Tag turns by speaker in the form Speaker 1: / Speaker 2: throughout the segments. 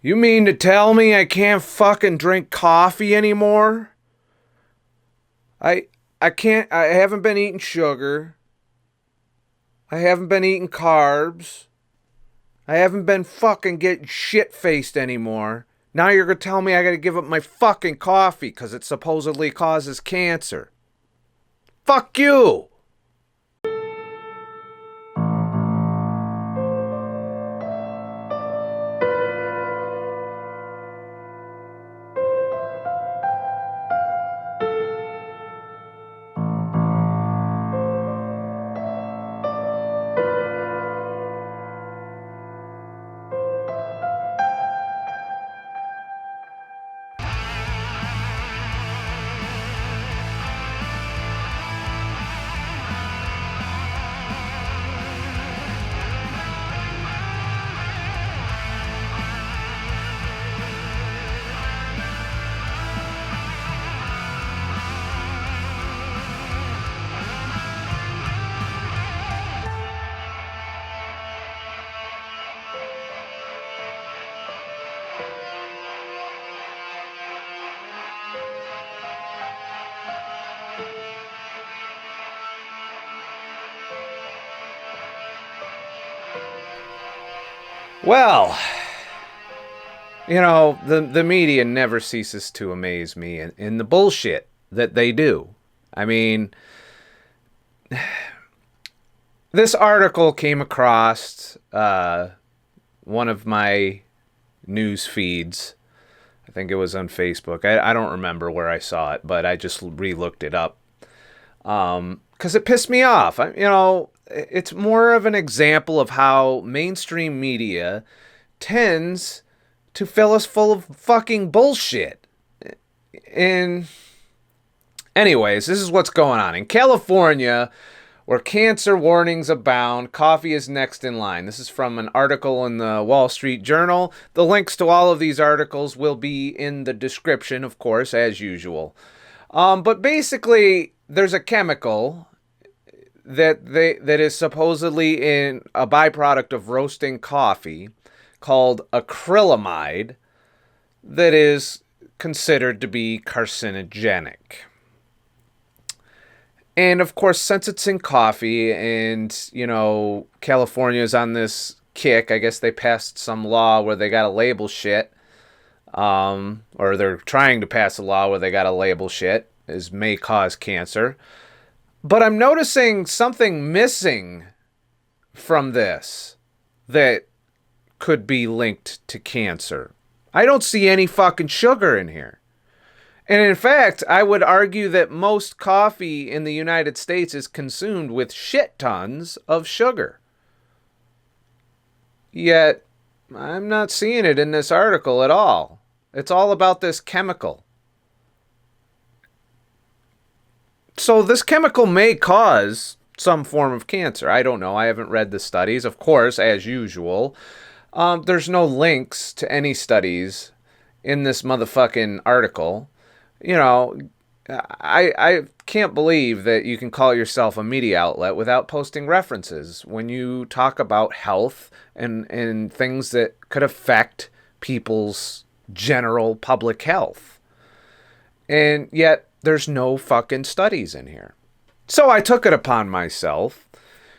Speaker 1: You mean to tell me I can't fucking drink coffee anymore? I I haven't been eating sugar. I haven't been eating carbs. I haven't been fucking getting shit-faced anymore. Now you're gonna tell me I gotta give up my fucking coffee because it supposedly causes cancer. Fuck you! Well, the media never ceases to amaze me in the bullshit that they do. I mean, this article came across one of my news feeds. I think it was on Facebook. I don't remember where I saw it, but I just re-looked it up. Because it pissed me off. It's more of an example of how mainstream media tends to fill us full of fucking bullshit. And anyways, this is what's going on. In California, where cancer warnings abound, coffee is next in line. This is from an article in the Wall Street Journal. The links to all of these articles will be in the description, of course, as usual. But basically, there's a chemical that is supposedly in a byproduct of roasting coffee called acrylamide that is considered to be carcinogenic. And of course, since it's in coffee and, California's on this kick, I guess they passed some law where they got to label shit, or they're trying to pass a law where they got to label shit as may cause cancer. But I'm noticing something missing from this that could be linked to cancer. I don't see any fucking sugar in here. And in fact, I would argue that most coffee in the United States is consumed with shit tons of sugar. Yet, I'm not seeing it in this article at all. It's all about this chemical. So this chemical may cause some form of cancer. I don't know. I haven't read the studies. Of course, as usual, there's no links to any studies in this motherfucking article. I can't believe that you can call yourself a media outlet without posting references when you talk about health and things that could affect people's general public health. And yet, there's no fucking studies in here. So I took it upon myself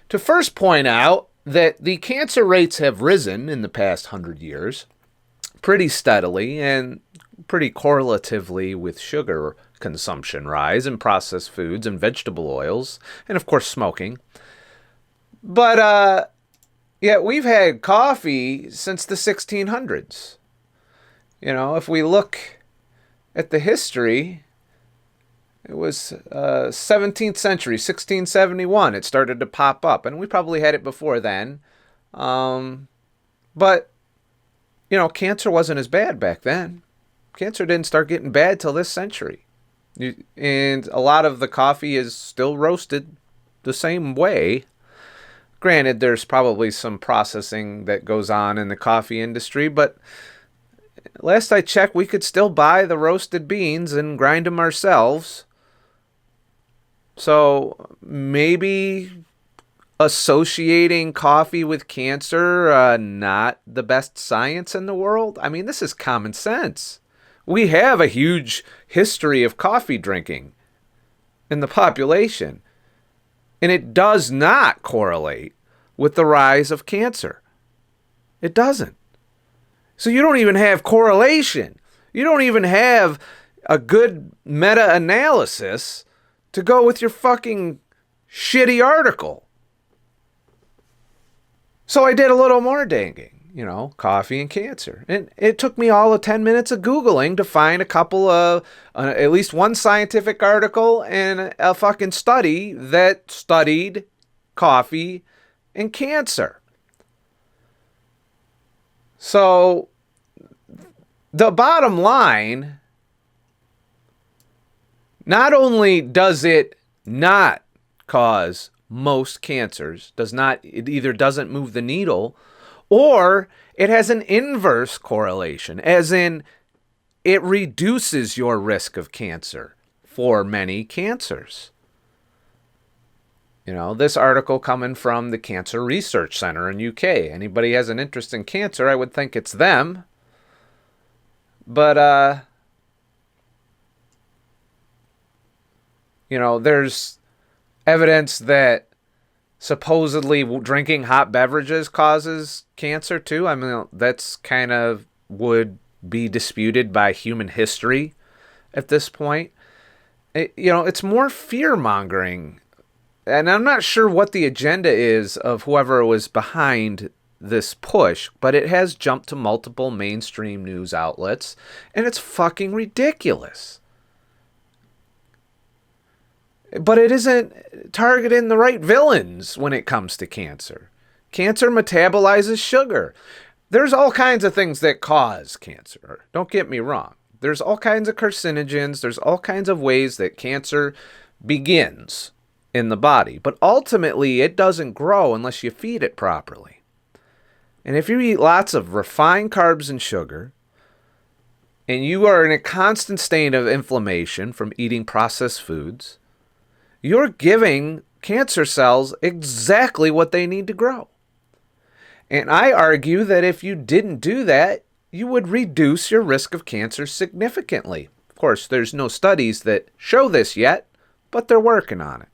Speaker 1: to first point out that the cancer rates have risen in the past 100 years pretty steadily and pretty correlatively with sugar consumption rise and processed foods and vegetable oils and, of course, smoking. But, yet we've had coffee since the 1600s. If we look at the history, it was 17th century, 1671. It started to pop up, and we probably had it before then. But, cancer wasn't as bad back then. Cancer didn't start getting bad till this century. And a lot of the coffee is still roasted the same way. Granted, there's probably some processing that goes on in the coffee industry, but last I checked, we could still buy the roasted beans and grind them ourselves. So maybe associating coffee with cancer not the best science in the world? I mean, this is common sense. We have a huge history of coffee drinking in the population, and it does not correlate with the rise of cancer. It doesn't. So you don't even have correlation. You don't even have a good meta-analysis to go with your fucking shitty article. So I did a little more digging, coffee and cancer. And it took me all of 10 minutes of Googling to find a couple of, at least one scientific article and a fucking study that studied coffee and cancer. So the bottom line, not only does it not cause most cancers, it either doesn't move the needle, or it has an inverse correlation, as in it reduces your risk of cancer for many cancers. This article coming from the Cancer Research Center in UK. Anybody has an interest in cancer, I would think it's them. But, there's evidence that supposedly drinking hot beverages causes cancer too. I mean, that's kind of would be disputed by human history at this point. It's more fear-mongering. And I'm not sure what the agenda is of whoever was behind this push, but it has jumped to multiple mainstream news outlets, and it's fucking ridiculous. But it isn't targeting the right villains when it comes to cancer. Cancer metabolizes sugar. There's all kinds of things that cause cancer. Don't get me wrong. There's all kinds of carcinogens. There's all kinds of ways that cancer begins in the body. But ultimately, it doesn't grow unless you feed it properly. And if you eat lots of refined carbs and sugar, and you are in a constant state of inflammation from eating processed foods, you're giving cancer cells exactly what they need to grow. And I argue that if you didn't do that, you would reduce your risk of cancer significantly. Of course, there's no studies that show this yet, but they're working on it.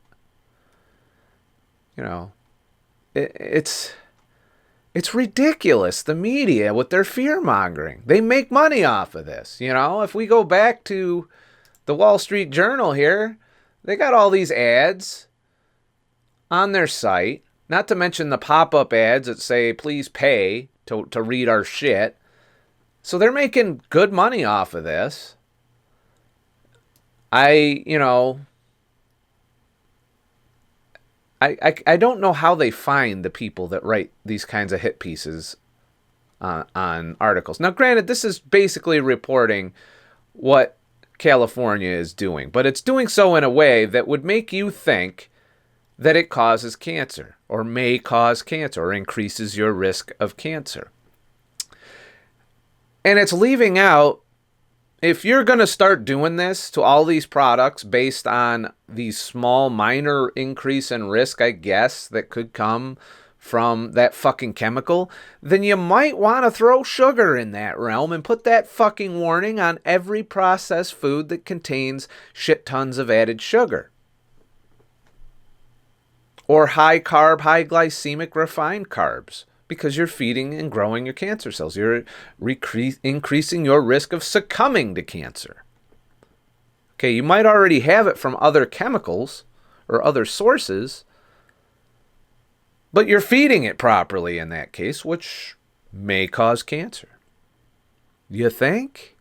Speaker 1: It's ridiculous, the media, with their fear-mongering. They make money off of this. If we go back to the Wall Street Journal here, they got all these ads on their site, not to mention the pop-up ads that say, please pay to read our shit. So they're making good money off of this. I don't know how they find the people that write these kinds of hit pieces on articles. Now, granted, this is basically reporting what California is doing, but it's doing so in a way that would make you think that it causes cancer or may cause cancer or increases your risk of cancer. And it's leaving out, if you're going to start doing this to all these products based on the small minor increase in risk, I guess, that could come from that fucking chemical, then you might want to throw sugar in that realm and put that fucking warning on every processed food that contains shit tons of added sugar. Or high carb, high glycemic refined carbs, because you're feeding and growing your cancer cells. You're increasing your risk of succumbing to cancer. Okay, you might already have it from other chemicals or other sources, but you're feeding it properly in that case, which may cause cancer. You think?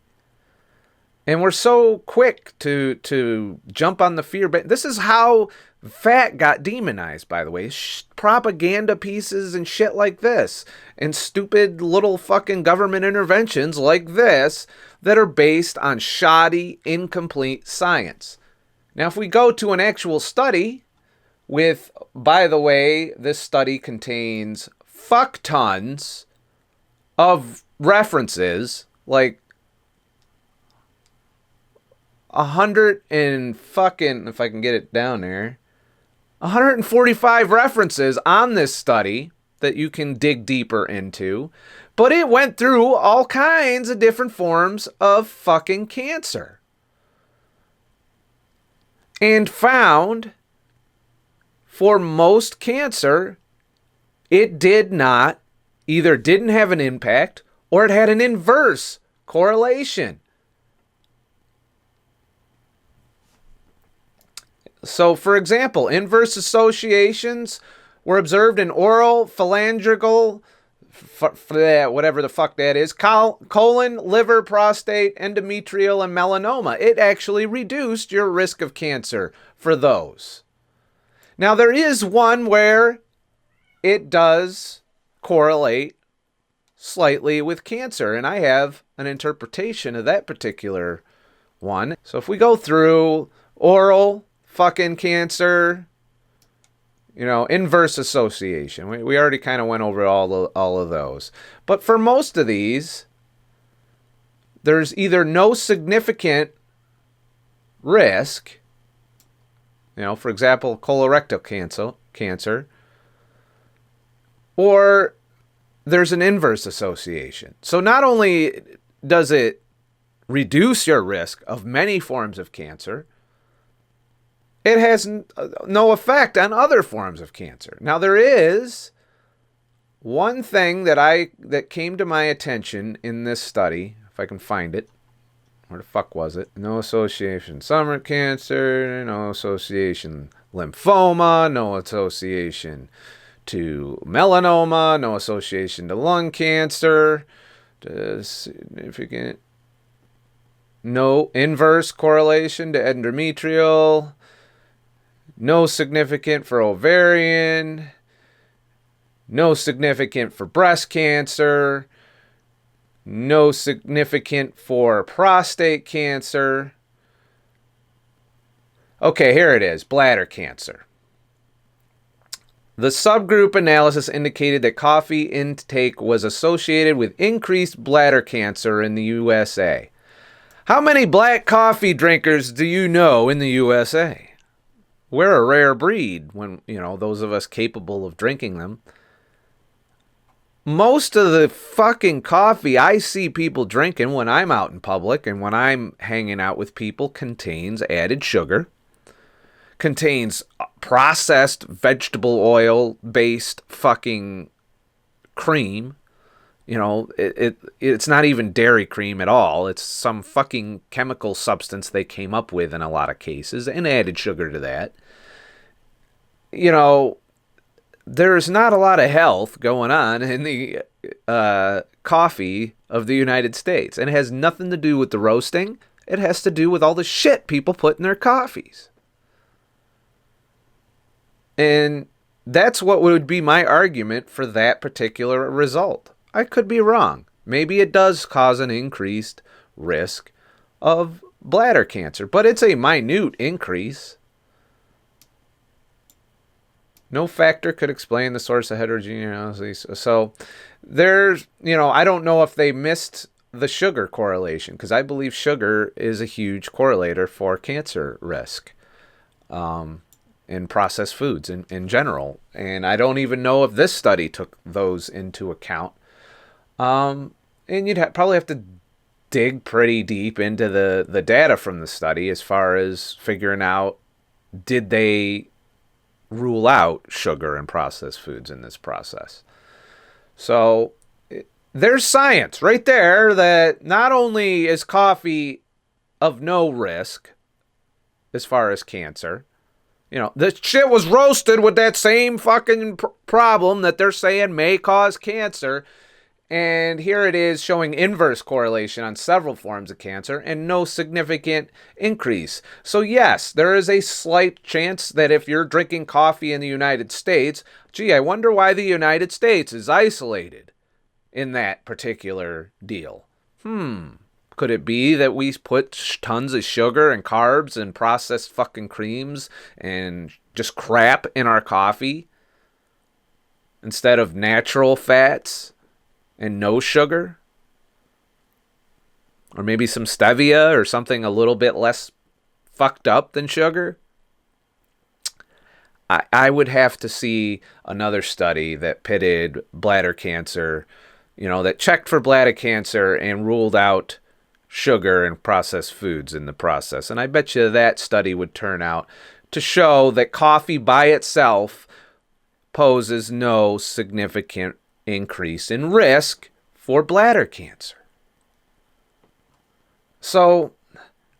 Speaker 1: And we're so quick to jump on the fear. This is how fat got demonized, by the way. Propaganda pieces and shit like this, and stupid little fucking government interventions like this that are based on shoddy, incomplete science. Now, if we go to an actual study with, by the way, this study contains fuck tons of references, like 100 and fucking, if I can get it down there, 145 references on this study that you can dig deeper into, but it went through all kinds of different forms of fucking cancer and found for most cancer, it did not, either didn't have an impact or it had an inverse correlation. So, for example, inverse associations were observed in oral, phalangeal, whatever the fuck that is, colon, liver, prostate, endometrial, and melanoma. It actually reduced your risk of cancer for those. Now, there is one where it does correlate slightly with cancer, and I have an interpretation of that particular one. So if we go through oral fucking cancer, inverse association. We already kind of went over all of those. But for most of these, there's either no significant risk, for example, colorectal cancer, or there's an inverse association. So not only does it reduce your risk of many forms of cancer, it has no effect on other forms of cancer. Now, there is one thing that came to my attention in this study, if I can find it. Where the fuck was it? No association stomach cancer, no association lymphoma, no association to melanoma, no association to lung cancer, significant, no inverse correlation to endometrial, no significant for ovarian, no significant for breast cancer, no significant for prostate cancer. Okay, here it is, bladder cancer. The subgroup analysis indicated that coffee intake was associated with increased bladder cancer in the USA. How many black coffee drinkers do you know in the USA? We're a rare breed when, those of us capable of drinking them. Most of the fucking coffee I see people drinking when I'm out in public and when I'm hanging out with people contains added sugar, contains processed vegetable oil based fucking cream. It's not even dairy cream at all. It's some fucking chemical substance they came up with in a lot of cases and added sugar to that. There's not a lot of health going on in the coffee of the United States. And it has nothing to do with the roasting. It has to do with all the shit people put in their coffees. And that's what would be my argument for that particular result. I could be wrong. Maybe it does cause an increased risk of bladder cancer, but it's a minute increase. No factor could explain the source of heterogeneity. So there's, I don't know if they missed the sugar correlation, because I believe sugar is a huge correlator for cancer risk in processed foods in general. And I don't even know if this study took those into account. And you'd probably have to dig pretty deep into the data from the study as far as figuring out, did they rule out sugar and processed foods in this process? So there's science right there that not only is coffee of no risk as far as cancer, this shit was roasted with that same fucking problem that they're saying may cause cancer. And here it is showing inverse correlation on several forms of cancer and no significant increase. So yes, there is a slight chance that if you're drinking coffee in the United States, I wonder why the United States is isolated in that particular deal. Could it be that we put tons of sugar and carbs and processed fucking creams and just crap in our coffee instead of natural fats? And no sugar? Or maybe some stevia or something a little bit less fucked up than sugar? I would have to see another study that pitted bladder cancer, that checked for bladder cancer and ruled out sugar and processed foods in the process. And I bet you that study would turn out to show that coffee by itself poses no significant increase in risk for bladder cancer. So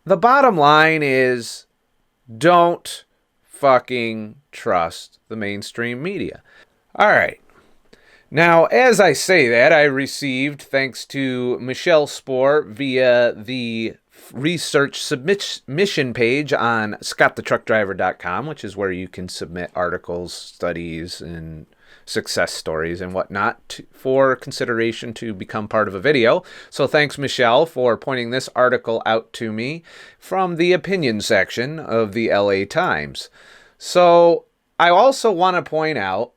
Speaker 1: the bottom line is, don't fucking trust the mainstream media. All right. Now, as I say that, I received, thanks to Michelle Spohr via the research submission page on scottthetruckdriver.com, which is where you can submit articles, studies, and success stories and whatnot for consideration to become part of a video. So thanks, Michelle, for pointing this article out to me from the opinion section of the LA Times. So I also want to point out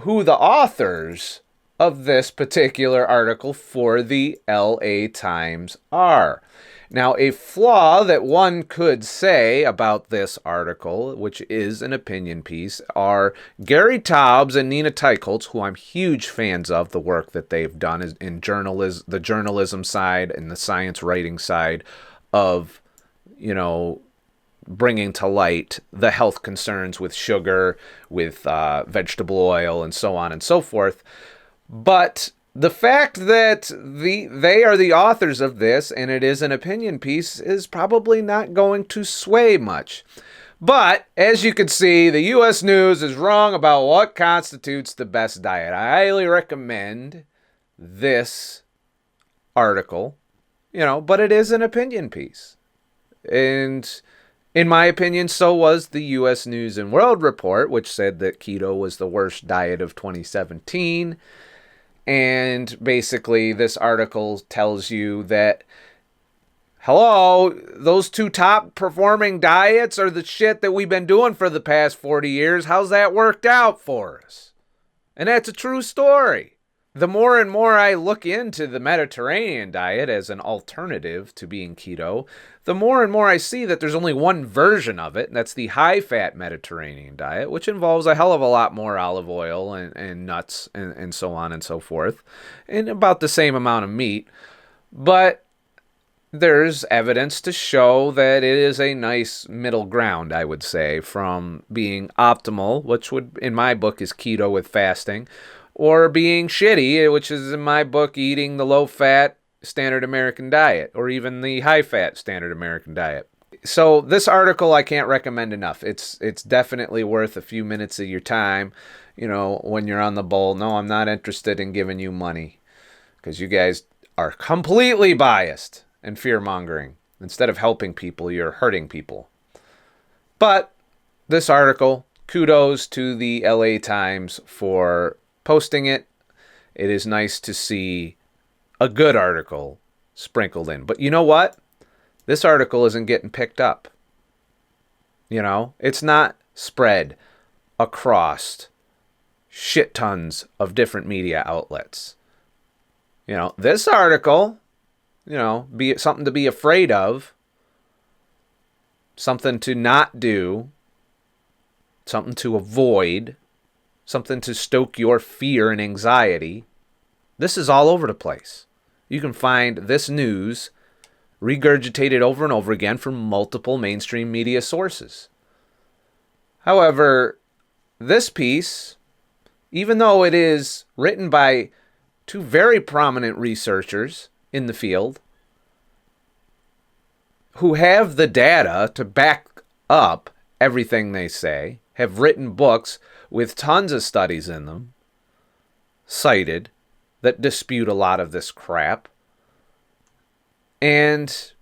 Speaker 1: who the authors of this particular article for the LA Times are. Now, a flaw that one could say about this article, which is an opinion piece, are Gary Taubes and Nina Teicholz, who I'm huge fans of the work that they've done in the journalism side and the science writing side of, bringing to light the health concerns with sugar, with vegetable oil, and so on and so forth. But the fact that they are the authors of this, and it is an opinion piece, is probably not going to sway much. But, as you can see, the U.S. News is wrong about what constitutes the best diet. I highly recommend this article, but it is an opinion piece. And in my opinion, so was the U.S. News and World Report, which said that keto was the worst diet of 2017. And basically, this article tells you that, hello, those two top performing diets are the shit that we've been doing for the past 40 years. How's that worked out for us? And that's a true story. The more and more I look into the Mediterranean diet as an alternative to being keto, the more and more I see that there's only one version of it, and that's the high-fat Mediterranean diet, which involves a hell of a lot more olive oil and nuts and so on and so forth, and about the same amount of meat. But there's evidence to show that it is a nice middle ground, I would say, from being optimal, which would, in my book, is keto with fasting, or being shitty, which is in my book eating the low-fat standard American diet, or even the high-fat standard American diet. So this article I can't recommend enough. It's definitely worth a few minutes of your time, when you're on the bowl. No, I'm not interested in giving you money, because you guys are completely biased and fear-mongering. Instead of helping people, you're hurting people. But this article, kudos to the LA Times for posting it. It is nice to see a good article sprinkled in. But you know what? This article isn't getting picked up. It's not spread across shit tons of different media outlets. This article, be something to be afraid of, something to not do, something to avoid, something to stoke your fear and anxiety. This is all over the place. You can find this news regurgitated over and over again from multiple mainstream media sources. However, this piece, even though it is written by two very prominent researchers in the field who have the data to back up everything they say, have written books with tons of studies in them, cited, that dispute a lot of this crap. And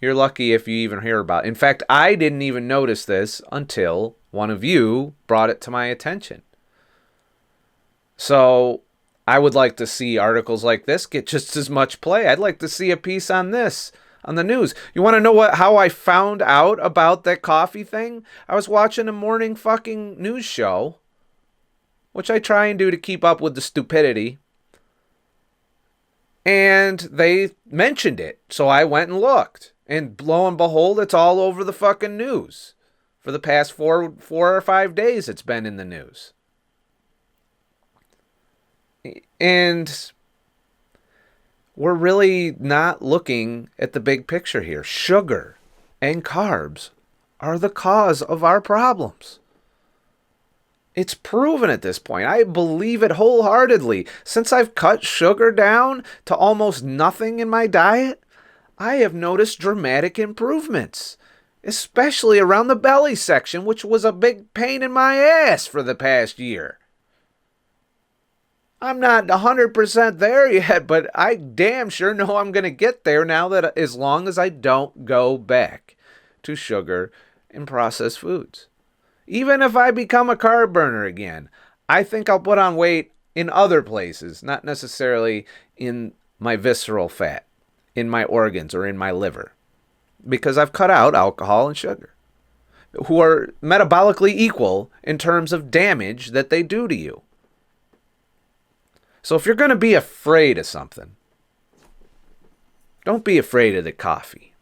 Speaker 1: you're lucky if you even hear about it. In fact, I didn't even notice this until one of you brought it to my attention. So I would like to see articles like this get just as much play. I'd like to see a piece on this on the news. You want to know how I found out about that coffee thing? I was watching a morning fucking news show, which I try and do to keep up with the stupidity. And they mentioned it. So I went and looked. And lo and behold, it's all over the fucking news. for the past 4 or 5 days. It's been in the news. And we're really not looking at the big picture here. Sugar and carbs are the cause of our problems. It's proven at this point. I believe it wholeheartedly. Since I've cut sugar down to almost nothing in my diet, I have noticed dramatic improvements, especially around the belly section, which was a big pain in my ass for the past year. I'm not 100% there yet, but I damn sure know I'm going to get there now, that as long as I don't go back to sugar and processed foods. Even if I become a carb burner again, I think I'll put on weight in other places, not necessarily in my visceral fat, in my organs, or in my liver, because I've cut out alcohol and sugar, who are metabolically equal in terms of damage that they do to you. So if you're going to be afraid of something, don't be afraid of the coffee.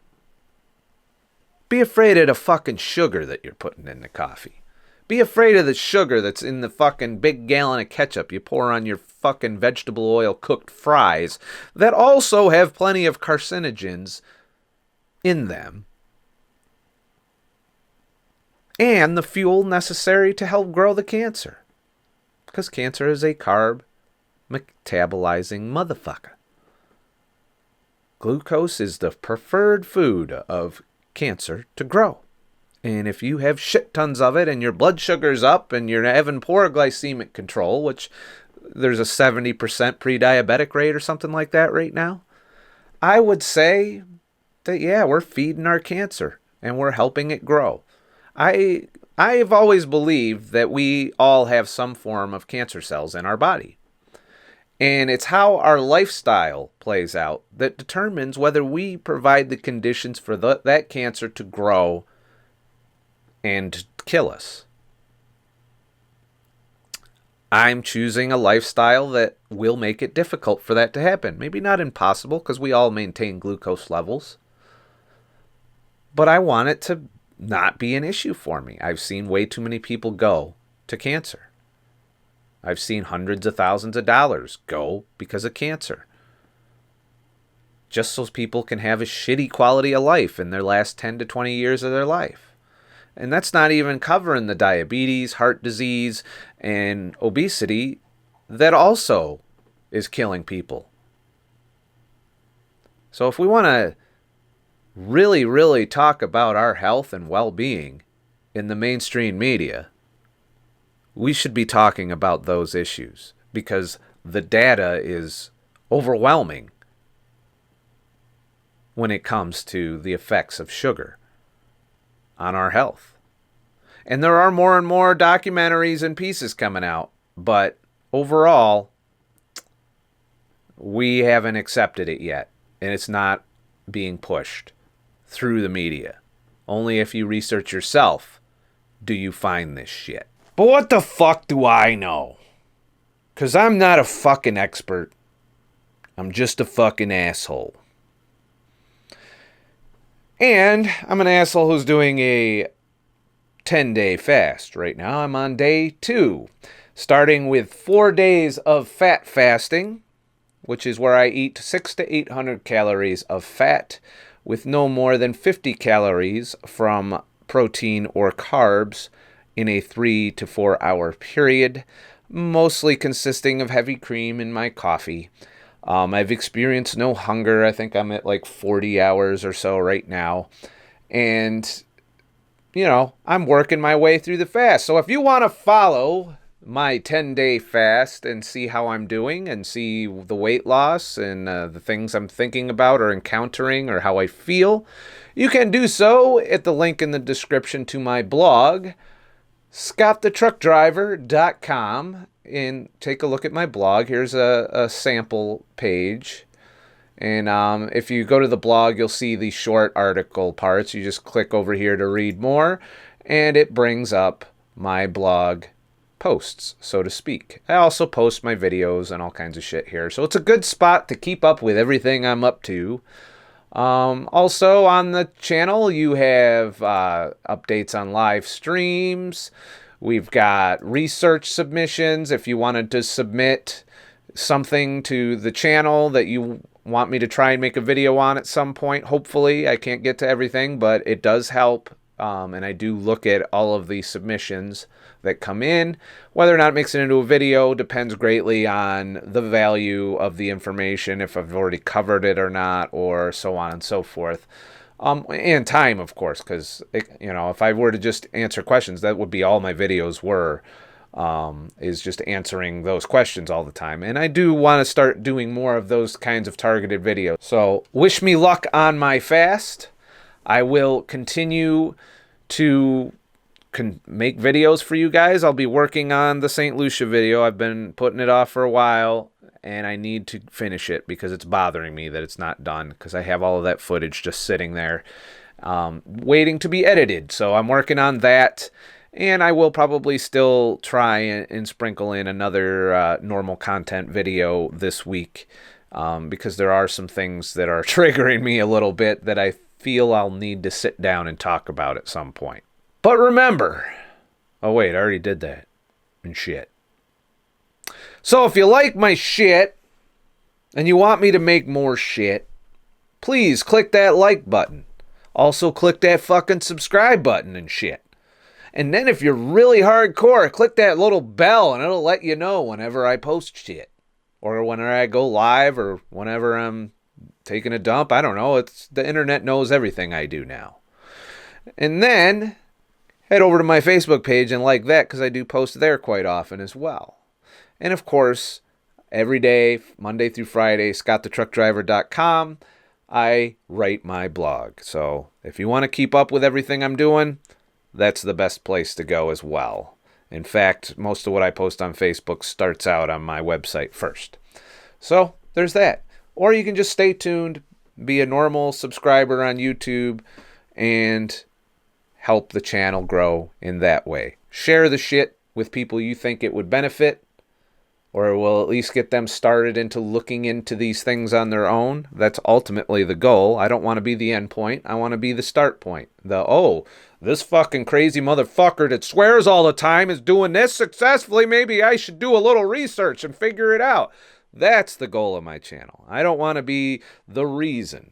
Speaker 1: Be afraid of the fucking sugar that you're putting in the coffee. Be afraid of the sugar that's in the fucking big gallon of ketchup you pour on your fucking vegetable oil cooked fries that also have plenty of carcinogens in them. And the fuel necessary to help grow the cancer. Because cancer is a carb metabolizing motherfucker. Glucose is the preferred food of cancer to grow. And if you have shit tons of it and your blood sugar's up and you're having poor glycemic control, which there's a 70% pre-diabetic rate or something like that right now, I would say that, yeah, we're feeding our cancer and we're helping it grow. I've always believed that we all have some form of cancer cells in our body. And it's how our lifestyle plays out that determines whether we provide the conditions for that cancer to grow and kill us. I'm choosing a lifestyle that will make it difficult for that to happen. Maybe not impossible, because we all maintain glucose levels. But I want it to not be an issue for me. I've seen way too many people go to cancer. I've seen hundreds of thousands of dollars go because of cancer. Just so people can have a shitty quality of life in their last 10 to 20 years of their life. And that's not even covering the diabetes, heart disease, and obesity that also is killing people. So if we want to really, really talk about our health and well-being in the mainstream media, we should be talking about those issues, because the data is overwhelming when it comes to the effects of sugar on our health. And there are more and more documentaries and pieces coming out, but overall, we haven't accepted it yet, and it's not being pushed through the media. Only if you research yourself do you find this shit. But what the fuck do I know? 'Cause I'm not a fucking expert. I'm just a fucking asshole. And I'm an asshole who's doing a 10-day fast right now. I'm on day 2, starting with 4 days of fat fasting, which is where I eat 600 to 800 calories of fat with no more than 50 calories from protein or carbs in a 3 to 4 hour period, mostly consisting of heavy cream in my coffee. I've experienced no hunger. I think I'm at like 40 hours or so right now. And, you know, I'm working my way through the fast. So if you want to follow my 10-day fast and see how I'm doing and see the weight loss and the things I'm thinking about or encountering or how I feel, you can do so at the link in the description to my blog, scottthetruckdriver.com, and take a look at my blog. Here's a sample page. And if you go to the blog, you'll see the short article parts. You just click over here to read more, and it brings up my blog posts, so to speak. I also post my videos and all kinds of shit here. So it's a good spot to keep up with everything I'm up to. Also on the channel, you have updates on live streams. We've got research submissions. If you wanted to submit something to the channel that you want me to try and make a video on at some point, hopefully. I can't get to everything, but it does help. And I do look at all of the submissions that come in. Whether or not it makes it into a video depends greatly on the value of the information, if I've already covered it or not, or so on and so forth. And time, of course, because, if I were to just answer questions, that would be all my videos were, is just answering those questions all the time. And I do want to start doing more of those kinds of targeted videos. So wish me luck on my fast. I will continue to make videos for you guys. I'll be working on the St. Lucia video. I've been putting it off for a while, and I need to finish it because it's bothering me that it's not done, because I have all of that footage just sitting there waiting to be edited. So I'm working on that, and I will probably still try and sprinkle in another normal content video this week, because there are some things that are triggering me a little bit that I feel I'll need to sit down and talk about at some point. But remember, oh wait, I already did that and shit. So if you like my shit and you want me to make more shit, please click that like button. Also click that fucking subscribe button and shit. And then if you're really hardcore, click that little bell and it'll let you know whenever I post shit. Or whenever I go live, or whenever I'm taking a dump. I don't know. The internet knows everything I do now. And then head over to my Facebook page and like that, because I do post there quite often as well. And of course, every day, Monday through Friday, scottthetruckdriver.com, I write my blog. So if you want to keep up with everything I'm doing, that's the best place to go as well. In fact, most of what I post on Facebook starts out on my website first. So there's that. Or you can just stay tuned, be a normal subscriber on YouTube, and help the channel grow in that way. Share the shit with people you think it would benefit, or will at least get them started into looking into these things on their own. That's ultimately the goal. I don't want to be the end point. I want to be the start point. This fucking crazy motherfucker that swears all the time is doing this successfully. Maybe I should do a little research and figure it out. That's the goal of my channel. I don't want to be the reason.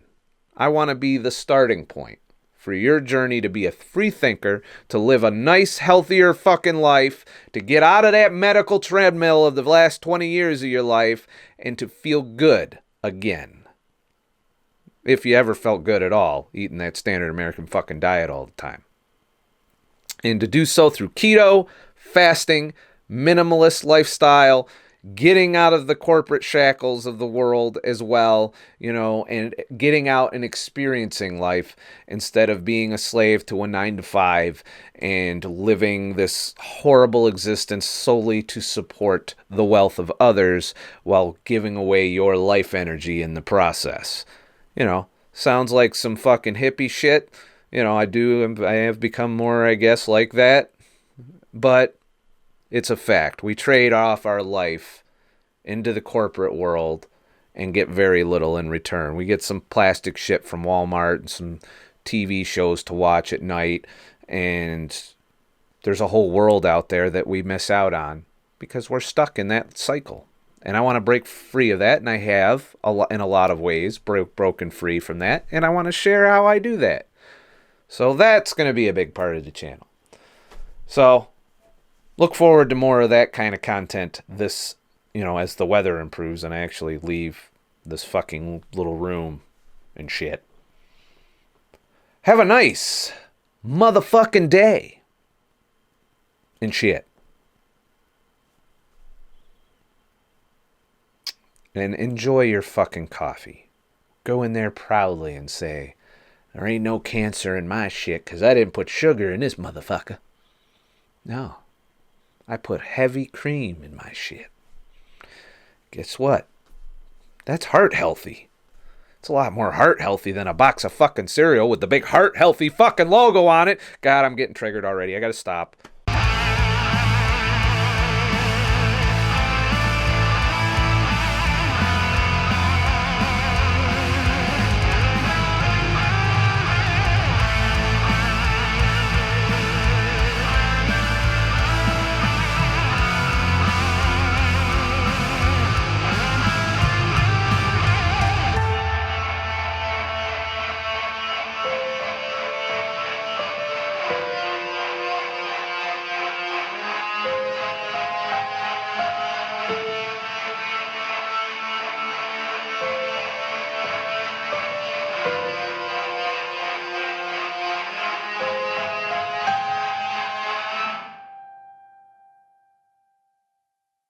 Speaker 1: I want to be the starting point for your journey to be a free thinker, to live a nice, healthier fucking life, to get out of that medical treadmill of the last 20 years of your life, and to feel good again. If you ever felt good at all, eating that standard American fucking diet all the time. And to do so through keto, fasting, minimalist lifestyle, getting out of the corporate shackles of the world as well, and getting out and experiencing life instead of being a slave to a 9-to-5 and living this horrible existence solely to support the wealth of others while giving away your life energy in the process. Sounds like some fucking hippie shit. I have become more, I guess, like that. But it's a fact. We trade off our life into the corporate world and get very little in return. We get some plastic shit from Walmart and some TV shows to watch at night, and there's a whole world out there that we miss out on because we're stuck in that cycle. And I want to break free of that, and I have in a lot of ways broken free from that, and I want to share how I do that. So that's going to be a big part of the channel. So look forward to more of that kind of content as the weather improves and I actually leave this fucking little room and shit. Have a nice motherfucking day and shit. And enjoy your fucking coffee. Go in there proudly and say, there ain't no cancer in my shit because I didn't put sugar in this motherfucker. No. I put heavy cream in my shit. Guess what? That's heart healthy. It's a lot more heart healthy than a box of fucking cereal with the big heart healthy fucking logo on it. God, I'm getting triggered already. I gotta stop.